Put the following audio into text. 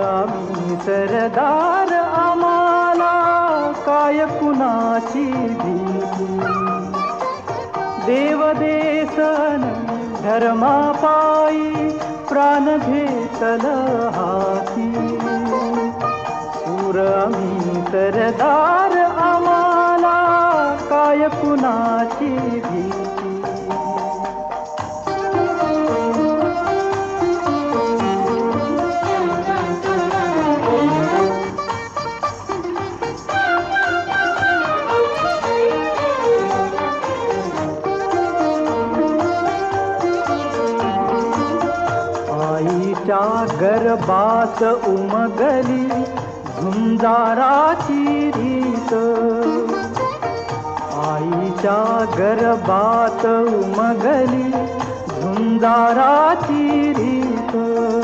आम्ही सरदार, आम्हाला काय कुणाची भीती. देवदेसन धर्मापायी प्राण घेतल हाती. शूर आम्ही सरदार, आम्हाला काय कुणाची भीती. आईच्या गर्भात उमगली झुंजाराची रीत. आईच्या गर्भात उमगली झुंजाराची रीत.